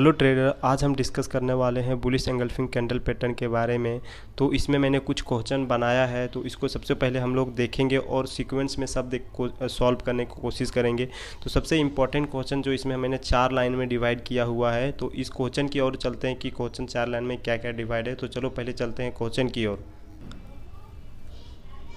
Hello trader, आज हम discuss करने वाले हैं बुलिश एंगल्फिंग कैंडल पैटर्न के बारे में। तो इसमें मैंने कुछ क्वेश्चन बनाया है, तो इसको सबसे पहले हम लोग देखेंगे और सीक्वेंस में सब सॉल्व करने की कोशिश करेंगे। तो सबसे इम्पॉर्टेंट क्वेश्चन जो इसमें मैंने 4 लाइन में डिवाइड किया हुआ है, तो इस क्वेश्चन की ओर चलते हैं कि क्वेश्चन 4 लाइन में क्या क्या डिवाइड है। तो चलो पहले चलते हैं क्वेश्चन की ओर।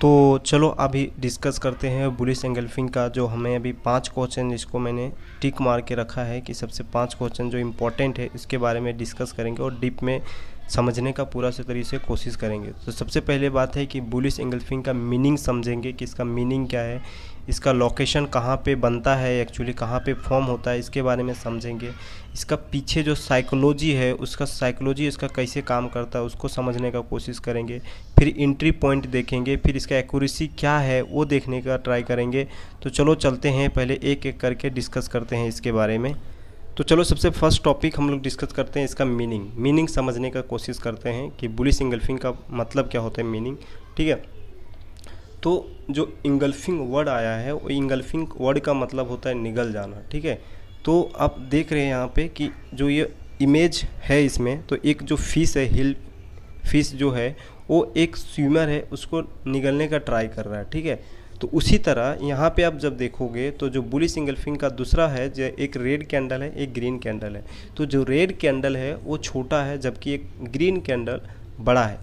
तो चलो अभी डिस्कस करते हैं बुलिश एंगल्फिंग का। जो हमें अभी 5 क्वेश्चन जिसको मैंने टिक मार के रखा है कि सबसे 5 क्वेश्चन जो इम्पोर्टेंट है इसके बारे में डिस्कस करेंगे और डीप में समझने का पूरा से तरीके से कोशिश करेंगे। तो सबसे पहले बात है कि बुलिश एंगल्फिंग का मीनिंग समझेंगे कि इसका मीनिंग क्या है, इसका लोकेशन कहाँ पे बनता है, एक्चुअली कहाँ पे फॉर्म होता है, इसके बारे में समझेंगे। इसका पीछे जो साइकोलॉजी है उसका साइकोलॉजी इसका कैसे काम करता है उसको समझने का कोशिश करेंगे। फिर एंट्री पॉइंट देखेंगे, फिर इसका एक्यूरेसी क्या है वो देखने का ट्राई करेंगे। तो चलो चलते हैं, पहले एक एक करके डिस्कस करते हैं इसके बारे में। तो चलो सबसे फर्स्ट टॉपिक हम लोग डिस्कस करते हैं इसका मीनिंग समझने का कोशिश करते हैं कि बुलिश इंगल्फिंग का मतलब क्या होता है, मीनिंग। ठीक है, तो जो इंगल्फिंग वर्ड आया है वो इंगल्फिंग वर्ड का मतलब होता है निगल जाना। ठीक है, तो आप देख रहे हैं यहाँ पे कि जो ये इमेज है इसमें, तो एक जो फिश है, हिल फिश जो है वो एक स्विमर है, उसको निगलने का ट्राई कर रहा है। ठीक है, तो उसी तरह यहाँ पे आप जब देखोगे तो जो बुलिश इंगल्फिंग का दूसरा है, जो एक रेड कैंडल है एक ग्रीन कैंडल है। तो जो रेड कैंडल है वो छोटा है जबकि एक ग्रीन कैंडल बड़ा है,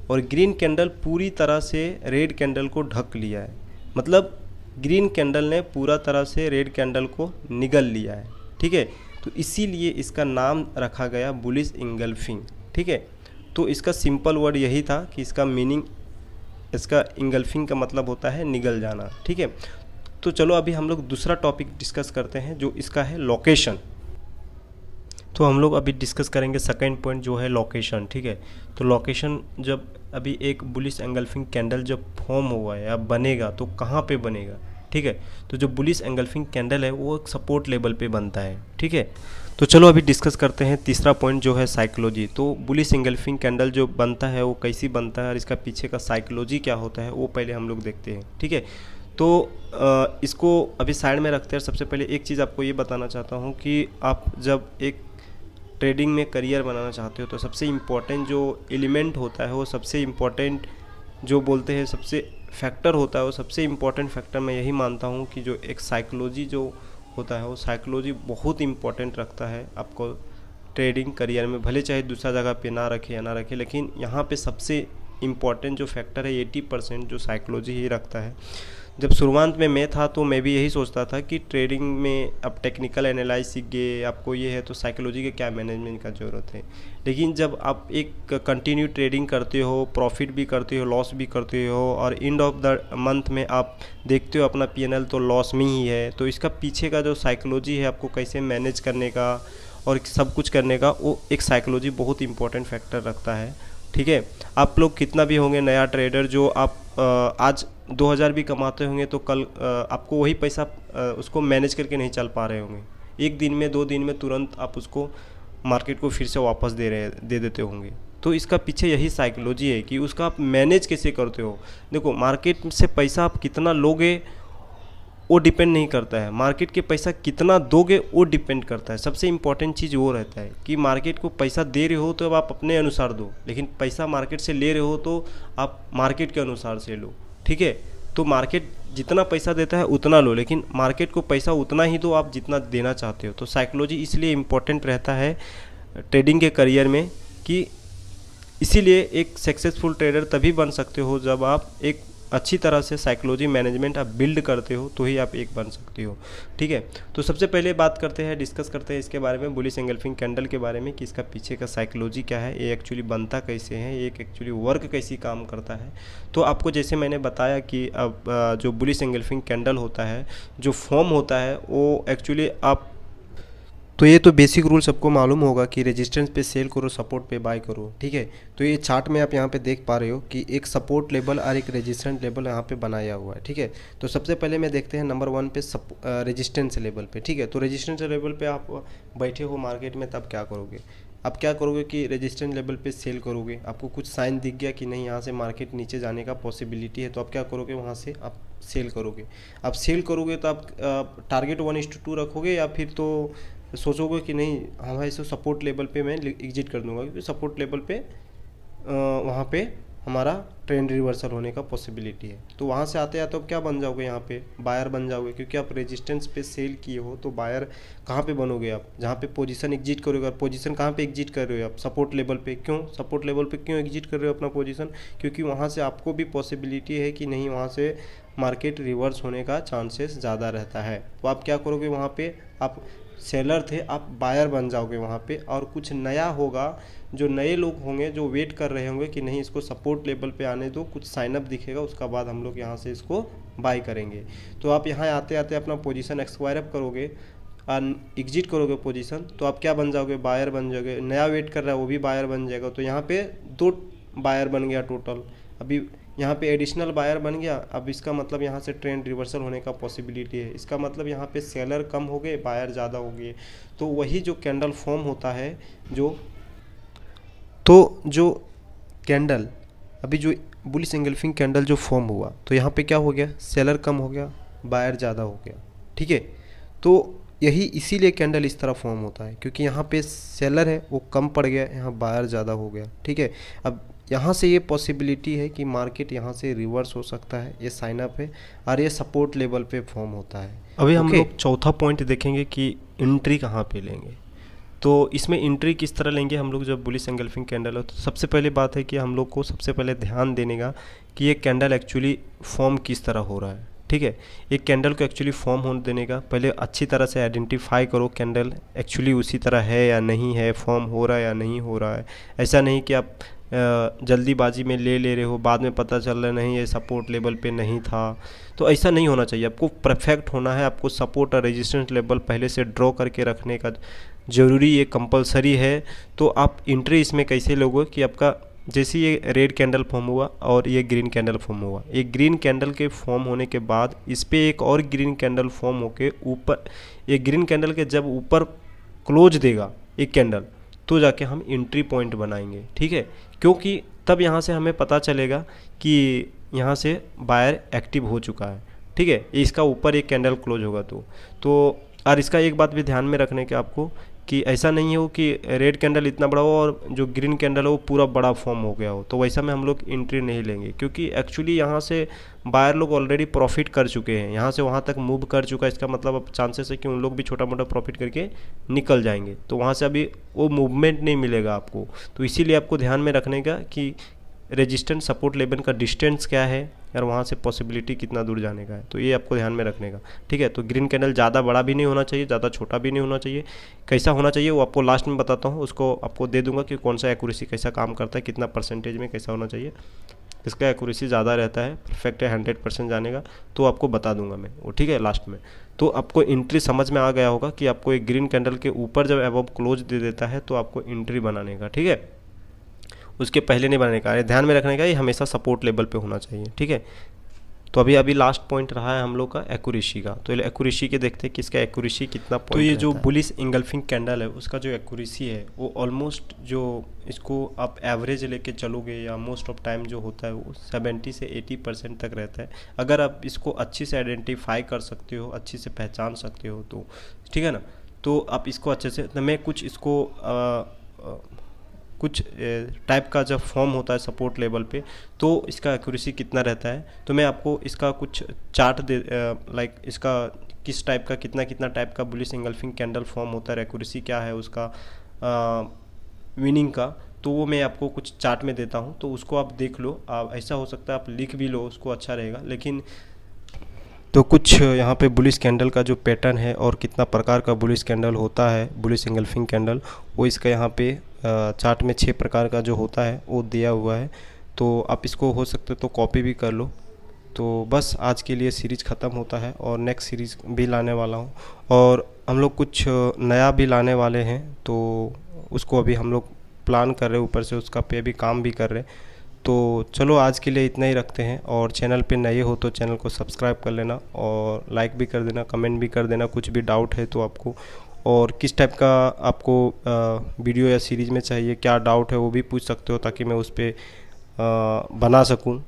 और ग्रीन कैंडल पूरी तरह से रेड कैंडल को ढक लिया है। मतलब ग्रीन कैंडल ने पूरा तरह से रेड कैंडल को निगल लिया है। ठीक है, तो इसीलिए इसका नाम रखा गया बुलिश इंगल्फिंग। ठीक है, तो इसका सिंपल वर्ड यही था कि इसका मीनिंग, इसका इंगल्फिंग का मतलब होता है निगल जाना। ठीक है, तो चलो अभी हम लोग दूसरा टॉपिक डिस्कस करते हैं जो इसका है लोकेशन। तो हम लोग अभी डिस्कस करेंगे सेकंड पॉइंट जो है लोकेशन। ठीक है, तो लोकेशन जब अभी एक बुलिश एंगल्फिंग कैंडल जब फॉर्म हुआ है या बनेगा तो कहाँ पे बनेगा। ठीक है, तो जो बुलिश एंगल्फिंग कैंडल है वो एक सपोर्ट लेवल पे बनता है। ठीक है, तो चलो अभी डिस्कस करते हैं तीसरा पॉइंट जो है साइकोलॉजी। तो बुलिश एंगल्फिंग कैंडल जो बनता है वो कैसी बनता है और इसका पीछे का साइकोलॉजी क्या होता है वो पहले हम लोग देखते हैं। ठीक है, तो इसको अभी साइड में रखते हैं। सबसे पहले एक चीज़ आपको ये बताना चाहता हूँ कि आप जब एक ट्रेडिंग में करियर बनाना चाहते हो तो सबसे इम्पोर्टेंट जो एलिमेंट होता है, वो सबसे इम्पोर्टेंट जो बोलते हैं सबसे फैक्टर होता है, वो सबसे इम्पोर्टेंट फैक्टर मैं यही मानता हूँ कि जो एक साइकोलॉजी जो होता है वो साइकोलॉजी बहुत इम्पोर्टेंट रखता है आपको ट्रेडिंग करियर में। भले चाहे दूसरा जगह पे ना रखे या ना रखे, लेकिन यहाँ पे सबसे इम्पॉर्टेंट जो फैक्टर है 80% जो साइकोलॉजी ही रखता है। जब शुरुआत में मैं था तो मैं भी यही सोचता था कि ट्रेडिंग में अब टेक्निकल एनालाइज सीख गए, आपको ये है तो साइकोलॉजी के क्या मैनेजमेंट का ज़रूरत है। लेकिन जब आप एक कंटिन्यू ट्रेडिंग करते हो, प्रॉफिट भी करते हो, लॉस भी करते हो, और एंड ऑफ द मंथ में आप देखते हो अपना पीएनएल तो लॉस में ही है, तो इसका पीछे का जो साइकोलॉजी है आपको कैसे मैनेज करने का और सब कुछ करने का, वो एक साइकोलॉजी बहुत इंपॉर्टेंट फैक्टर रखता है। ठीक है, आप लोग कितना भी होंगे नया ट्रेडर, जो आप आज 2000 भी कमाते होंगे तो कल आपको वही पैसा उसको मैनेज करके नहीं चल पा रहे होंगे। एक दिन में 2 दिन में तुरंत आप उसको मार्केट को फिर से वापस दे देते होंगे। तो इसका पीछे यही साइकोलॉजी है कि उसका आप मैनेज कैसे करते हो। देखो, मार्केट से पैसा आप कितना लोगे वो डिपेंड नहीं करता है, मार्केट के पैसा कितना दोगे वो डिपेंड करता है। सबसे इम्पॉर्टेंट चीज़ वो रहता है कि मार्केट को पैसा दे रहे हो तो अब आप अपने अनुसार दो, लेकिन पैसा मार्केट से ले रहे हो तो आप मार्केट के अनुसार से लो। ठीक है, तो मार्केट जितना पैसा देता है उतना लो, लेकिन मार्केट को पैसा उतना ही दो आप जितना देना चाहते हो। तो साइकोलॉजी इसलिए इम्पोर्टेंट रहता है ट्रेडिंग के करियर में कि इसीलिए एक सक्सेसफुल ट्रेडर तभी बन सकते हो जब आप एक अच्छी तरह से साइकोलॉजी मैनेजमेंट आप बिल्ड करते हो, तो ही आप एक बन सकते हो। ठीक है, तो सबसे पहले बात करते हैं, डिस्कस करते हैं इसके बारे में, बुलिश एंगल्फिंग कैंडल के बारे में कि इसका पीछे का साइकोलॉजी क्या है, ये एक्चुअली बनता कैसे है, ये एक्चुअली वर्क कैसी काम करता है। तो आपको जैसे मैंने बताया कि अब जो बुलिश एंगल्फिंग कैंडल होता है, जो फॉर्म होता है वो एक्चुअली आप, तो ये तो बेसिक रूल सबको मालूम होगा कि रेजिस्टेंस पे सेल करो, सपोर्ट पे बाय करो। ठीक है, तो ये चार्ट में आप यहाँ पे देख पा रहे हो कि एक सपोर्ट लेवल और एक रेजिस्टेंस लेवल यहाँ पे बनाया हुआ है। ठीक है, तो सबसे पहले मैं देखते हैं नंबर 1 पे रेजिस्टेंस लेवल पे। ठीक है, तो रेजिस्टेंस लेवल पे आप बैठे हो मार्केट में, तब क्या करोगे, आप क्या करोगे कि रेजिस्टेंस लेवल पे सेल करोगे। आपको कुछ साइन दिख गया कि नहीं यहाँ से मार्केट नीचे जाने का पॉसिबिलिटी है, तो आप क्या करोगे, वहाँ से आप सेल करोगे। आप सेल करोगे तो आप टारगेट 1:2 रखोगे या फिर तो सोचोगे कि नहीं हमारे इसे सपोर्ट लेवल पे मैं एग्जिट कर दूंगा, क्योंकि सपोर्ट लेवल पे वहाँ पे हमारा ट्रेंड रिवर्सल होने का पॉसिबिलिटी है। तो वहाँ से आते आते अब क्या बन जाओगे, यहाँ पे बायर बन जाओगे, क्योंकि आप रेजिस्टेंस पे सेल किए हो। तो बायर कहाँ पे बनोगे आप, जहाँ पे पोजीशन एग्जिट करोगे। और पोजीशन कहाँ पे एग्जिट कर रहे हो आप, सपोर्ट लेवल पे। क्यों सपोर्ट लेवल पे क्यों एग्जिट कर रहे हो अपना पोजीशन, क्योंकि वहाँ से आपको भी पॉसिबिलिटी है कि नहीं वहाँ से मार्केट रिवर्स होने का चांसेस ज़्यादा रहता है। तो आप क्या करोगे, वहाँ पे आप सेलर थे आप बायर बन जाओगे वहाँ पे। और कुछ नया होगा, जो नए लोग होंगे जो वेट कर रहे होंगे कि नहीं इसको सपोर्ट लेवल पे आने दो, कुछ साइनअप दिखेगा उसका बाद हम लोग यहाँ से इसको बाय करेंगे। तो आप यहाँ आते आते अपना पोजीशन एक्सपायर अप करोगे, एग्जिट करोगे पोजीशन, तो आप क्या बन जाओगे, बायर बन जाओगे। नया वेट कर रहा है वो भी बायर बन जाएगा। तो यहाँ पे 2 बायर बन गया टोटल। अभी यहाँ पे एडिशनल बायर बन गया। अब इसका मतलब यहाँ से ट्रेंड रिवर्सल होने का पॉसिबिलिटी है। इसका मतलब यहाँ पे सेलर कम हो गए, बायर ज़्यादा हो गए। तो वही जो कैंडल फॉर्म होता है, जो कैंडल अभी जो बुलिश एंगल्फिंग कैंडल जो फॉर्म हुआ, तो यहाँ पे क्या हो गया, सेलर कम हो गया, बायर ज़्यादा हो गया। ठीक है, तो यही इसीलिए कैंडल इस तरह फॉर्म होता है, क्योंकि यहाँ पे सेलर है वो कम पड़ गया, यहाँ बायर ज़्यादा हो गया। ठीक है, अब यहाँ से ये पॉसिबिलिटी है कि मार्केट यहाँ से रिवर्स हो सकता है। ये साइन अप है और ये सपोर्ट लेवल पे फॉर्म होता है। अभी हम लोग चौथा पॉइंट देखेंगे कि एंट्री कहाँ पे लेंगे। तो इसमें एंट्री किस तरह लेंगे हम लोग जब बुलिश एंगल्फिंग कैंडल हो। तो सबसे पहले बात है कि हम लोग को सबसे पहले ध्यान देने का कि ये कैंडल एक्चुअली फॉर्म किस तरह हो रहा है। ठीक है, एक कैंडल को एक्चुअली फॉर्म होने देने का पहले अच्छी तरह से आइडेंटिफाई करो कैंडल एक्चुअली उसी तरह है या नहीं है, फॉर्म हो रहा है या नहीं हो रहा है। ऐसा नहीं कि आप जल्दीबाजी में ले रहे हो, बाद में पता चल रहा है नहीं ये सपोर्ट लेवल पे नहीं था। तो ऐसा नहीं होना चाहिए, आपको परफेक्ट होना है। आपको सपोर्ट और रेजिस्टेंस लेवल पहले से ड्रॉ करके रखने का ज़रूरी, ये कंपलसरी है। तो आप एंट्री इसमें कैसे लोगे कि आपका जैसे ये रेड कैंडल फॉर्म हुआ और ये ग्रीन कैंडल फॉर्म हुआ, एक ग्रीन कैंडल के फॉर्म होने के बाद इस पर एक और ग्रीन कैंडल फॉर्म होके ऊपर, ये ग्रीन कैंडल के जब ऊपर क्लोज देगा एक कैंडल, तो जाके हम एंट्री पॉइंट बनाएंगे। ठीक है, क्योंकि तब यहाँ से हमें पता चलेगा कि यहाँ से बायर एक्टिव हो चुका है। ठीक है, इसका ऊपर एक कैंडल क्लोज होगा तो और इसका एक बात भी ध्यान में रखने के आपको कि ऐसा नहीं हो कि रेड कैंडल इतना बड़ा हो और जो ग्रीन कैंडल हो वो पूरा बड़ा फॉर्म हो गया हो, तो वैसा में हम लोग एंट्री नहीं लेंगे। क्योंकि एक्चुअली यहाँ से बायर लोग ऑलरेडी प्रॉफिट कर चुके हैं, यहाँ से वहाँ तक मूव कर चुका है। इसका मतलब अब चांसेस है कि उन लोग भी छोटा मोटा प्रॉफिट करके निकल जाएंगे, तो वहाँ से अभी वो मूवमेंट नहीं मिलेगा आपको। तो इसीलिए आपको ध्यान में रखने का कि रेजिस्टेंस सपोर्ट लेवल का डिस्टेंस क्या है और वहाँ से पॉसिबिलिटी कितना दूर जाने का है, तो ये आपको ध्यान में रखने का। ठीक है, तो ग्रीन कैंडल ज़्यादा बड़ा भी नहीं होना चाहिए, ज़्यादा छोटा भी नहीं होना चाहिए। कैसा होना चाहिए वो आपको लास्ट में बताता हूँ, उसको आपको दे दूंगा कि कौन सा एक्यूरेसी कैसा काम करता है, कितना परसेंटेज में कैसा होना चाहिए। इसका एक्यूरेसी ज़्यादा रहता है, परफेक्ट है 100% जाने का, तो आपको बता दूंगा मैं वो। ठीक है, लास्ट में। तो आपको एंट्री समझ में आ गया होगा कि आपको एक ग्रीन कैंडल के ऊपर जब अबव क्लोज दे देता है तो आपको एंट्री बनाने का। ठीक है, उसके पहले नहीं बनाने का, ध्यान में रखने का ये हमेशा सपोर्ट लेवल पे होना चाहिए। ठीक है, तो अभी लास्ट पॉइंट रहा है हम लोग का एक्यूरेसी का। तो एक्यूरेसी के देखते हैं कि इसका एक्यूरेसी कितना पॉइंट। तो ये जो बुलिश इंगल्फिंग कैंडल है उसका जो एक्यूरेसी है वो ऑलमोस्ट, जो इसको आप एवरेज लेके चलोगे या मोस्ट ऑफ टाइम जो होता है वो 70 से 80% तक रहता है। अगर आप इसको अच्छी से आइडेंटिफाई कर सकते हो, अच्छी से पहचान सकते हो तो ठीक है ना। तो आप इसको अच्छे से, मैं कुछ इसको कुछ टाइप का जब फॉर्म होता है सपोर्ट लेवल पे तो इसका एक्यूरेसी कितना रहता है, तो मैं आपको इसका कुछ चार्ट दे लाइक इसका किस टाइप का कितना टाइप का बुलिश इंगल्फिंग कैंडल फॉर्म होता है, एक्यूरेसी क्या है उसका विनिंग का, तो वो मैं आपको कुछ चार्ट में देता हूँ, तो उसको आप देख लो। आप ऐसा हो सकता है आप लिख भी लो उसको, अच्छा रहेगा। लेकिन तो कुछ यहाँ पे बुलिश कैंडल का जो पैटर्न है और कितना प्रकार का बुलिश कैंडल होता है, बुलिश इंगल्फिंग कैंडल, वो इसका यहाँ पे चार्ट में 6 प्रकार का जो होता है वो दिया हुआ है। तो आप इसको हो सकते तो कॉपी भी कर लो। तो बस आज के लिए सीरीज़ ख़त्म होता है और नेक्स्ट सीरीज़ भी लाने वाला हूँ और हम लोग कुछ नया भी लाने वाले हैं, तो उसको अभी हम लोग प्लान कर रहे हैं, ऊपर से उसका पे भी काम भी कर रहे हैं। तो चलो आज के लिए इतना ही रखते हैं, और चैनल पे नए हो तो चैनल को सब्सक्राइब कर लेना और लाइक भी कर देना, कमेंट भी कर देना कुछ भी डाउट है तो आपको, और किस टाइप का आपको वीडियो या सीरीज़ में चाहिए, क्या डाउट है वो भी पूछ सकते हो ताकि मैं उस पर बना सकूं।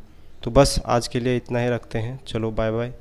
तो बस आज के लिए इतना ही रखते हैं, चलो बाय बाय।